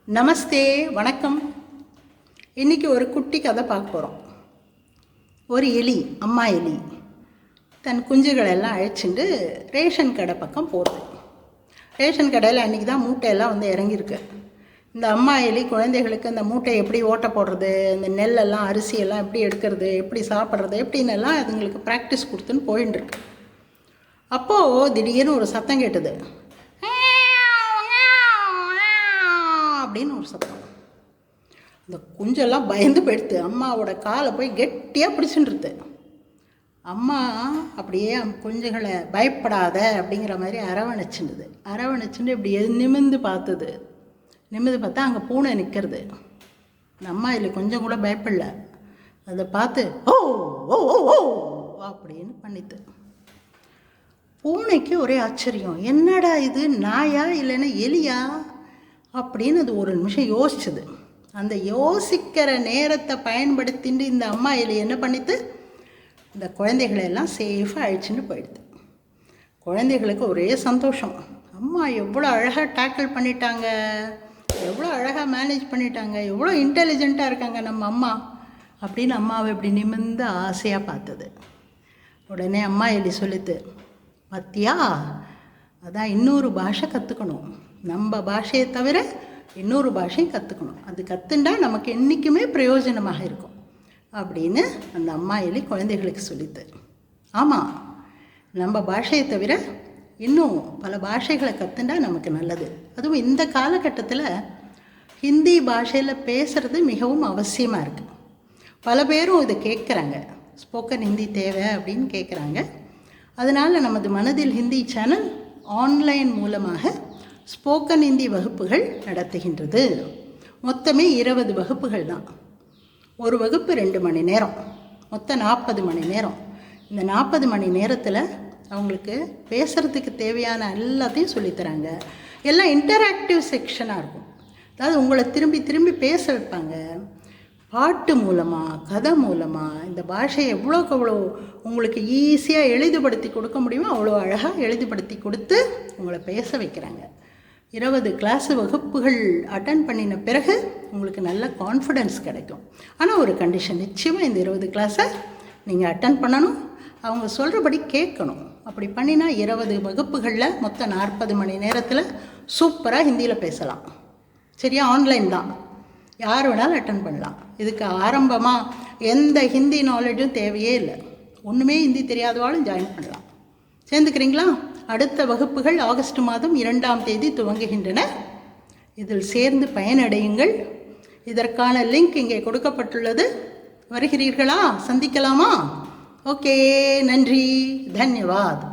நமஸ்தே, வணக்கம். இன்றைக்கி ஒரு குட்டி கதை பார்க்க போகிறோம். ஒரு எலி, அம்மா எலி, தன் குஞ்சுகளெல்லாம் அழைச்சிட்டு ரேஷன் கடை பக்கம் போகுது. ரேஷன் கடையில் அன்றைக்கி தான் மூட்டையெல்லாம் வந்து இறங்கியிருக்கு. இந்த அம்மா எலி குழந்தைகளுக்கு அந்த மூட்டை எப்படி ஓட்ட போடுறது, இந்த நெல்லெல்லாம் அரிசியெல்லாம் எப்படி எடுக்கிறது, எப்படி சாப்பிட்றது எப்படின்னெல்லாம் அதுங்களுக்கு ப்ராக்டிஸ் கொடுத்துன்னு போயின்னு இருக்கு. அப்போது திடீர்னு ஒரு சத்தம் கேட்டது. அப்படின்னு ஒரு சத்தம். அந்த குஞ்செல்லாம் பயந்து போயிடுது. அம்மாவோட காலை போய் கெட்டியாக பிடிச்சுன்றது. அம்மா அப்படியே குஞ்சுகளை பயப்படாத அப்படிங்கிற மாதிரி அரவணைச்சுட்டு இப்படி நிமிர்ந்து பார்த்தது. நிமிர்ந்து பார்த்தா அங்கே பூனை நிற்கிறது. அந்த அம்மா இதில் கொஞ்சம் கூட பயப்படல. அதை பார்த்து ஓ ஓ ஓ ஓ அப்படின்னு பண்ணித்து. பூனைக்கு ஒரே ஆச்சரியம், என்னடா இது, நாயா இல்லைன்னா எலியா அப்படின்னு அது ஒரு நிமிஷம் யோசிச்சுது. அந்த யோசிக்கிற நேரத்தை பயன்படுத்திட்டு இந்த அம்மா எலி என்ன பண்ணித்து, இந்த குழந்தைகளை எல்லாம் சேஃபாக அழிச்சுட்டு போயிடுது. குழந்தைகளுக்கு ஒரே சந்தோஷம். அம்மா எவ்வளோ அழகாக டேக்கிள் பண்ணிட்டாங்க, எவ்வளோ அழகாக மேனேஜ் பண்ணிட்டாங்க, எவ்வளோ இன்டெலிஜென்ட்டாக இருக்காங்க நம்ம அம்மா அப்படின்னு அம்மாவை இப்படி நிமிர்ந்து ஆசையாக பார்த்தது. உடனே அம்மா எலி சொல்லித்து, பத்தியா, அதான் இன்னொரு பாஷை கற்றுக்கணும், நம்ம பாஷையை தவிர இன்னொரு பாஷையும் கற்றுக்கணும், அது கற்றுண்டா நமக்கு என்றைக்குமே பிரயோஜனமாக இருக்கும் அப்படின்னு அந்த அம்மா எலி குழந்தைகளுக்கு சொல்லித்து. ஆமாம், நம்ம பாஷையை தவிர இன்னும் பல பாஷைகளை கற்றுண்டா நமக்கு நல்லது. அதுவும் இந்த காலகட்டத்தில் ஹிந்தி பாஷையில் பேசுகிறது மிகவும் அவசியமாக இருக்குது. பல பேரும் இதை கேட்குறாங்க, ஸ்போக்கன் ஹிந்தி தேவை அப்படின்னு கேட்குறாங்க. அதனால் நமது மனதில் ஹிந்தி சேனல் ஆன்லைன் மூலமாக ஸ்போக்கன் ஹிந்தி வகுப்புகள் நடத்துகின்றது. மொத்தமே 20 வகுப்புகள் தான். ஒரு வகுப்பு 2 மணி நேரம், மொத்தம் 40 மணி நேரம். இந்த 40 மணி நேரத்தில் அவங்களுக்கு பேசுகிறதுக்கு தேவையான எல்லாத்தையும் சொல்லித்தராங்க. எல்லாம் இன்டராக்டிவ் செக்ஷனாக இருக்கும். அதாவது உங்களை திரும்பி திரும்பி பேச வைப்பாங்க. பாட்டு மூலமாக, கதை மூலமாக இந்த பாஷையை எவ்வளோக்கு எவ்வளோ உங்களுக்கு ஈஸியாக எளிதுபடுத்தி கொடுக்க முடியுமோ அவ்வளோ அழகாக எளிதுபடுத்தி கொடுத்து உங்களை பேச வைக்கிறாங்க. 20 கிளாஸ் வகுப்புகள் அட்டன் பண்ணின பிறகு உங்களுக்கு நல்ல கான்ஃபிடென்ஸ் கிடைக்கும். ஆனால் ஒரு கண்டிஷன், நிச்சயமாக இந்த 20 கிளாஸை நீங்கள் அட்டன் பண்ணணும், அவங்க சொல்கிறபடி கேட்கணும். அப்படி பண்ணினா 20 வகுப்புகளில் மொத்தம் 40 மணி நேரத்தில் சூப்பராக ஹிந்தியில் பேசலாம். சரியா? ஆன்லைன் தான், யார் வேணாலும் அட்டன் பண்ணலாம். இதுக்கு ஆரம்பமாக எந்த ஹிந்தி நாலேஜும் தேவையே இல்லை. ஒன்றுமே ஹிந்தி தெரியாதவாலும் ஜாயின் பண்ணலாம். சேர்ந்துக்கிறீங்களா? அடுத்த வகுப்புகள் ஆகஸ்ட் மாதம் 2ஆம் தேதி துவங்குகின்றன. இதில் சேர்ந்து பயனடையுங்கள். இதற்கான லிங்க் இங்கே கொடுக்கப்பட்டுள்ளது. வருகிறீர்களா? சந்திக்கலாமா? ஓகே, நன்றி, தன்யவாத்.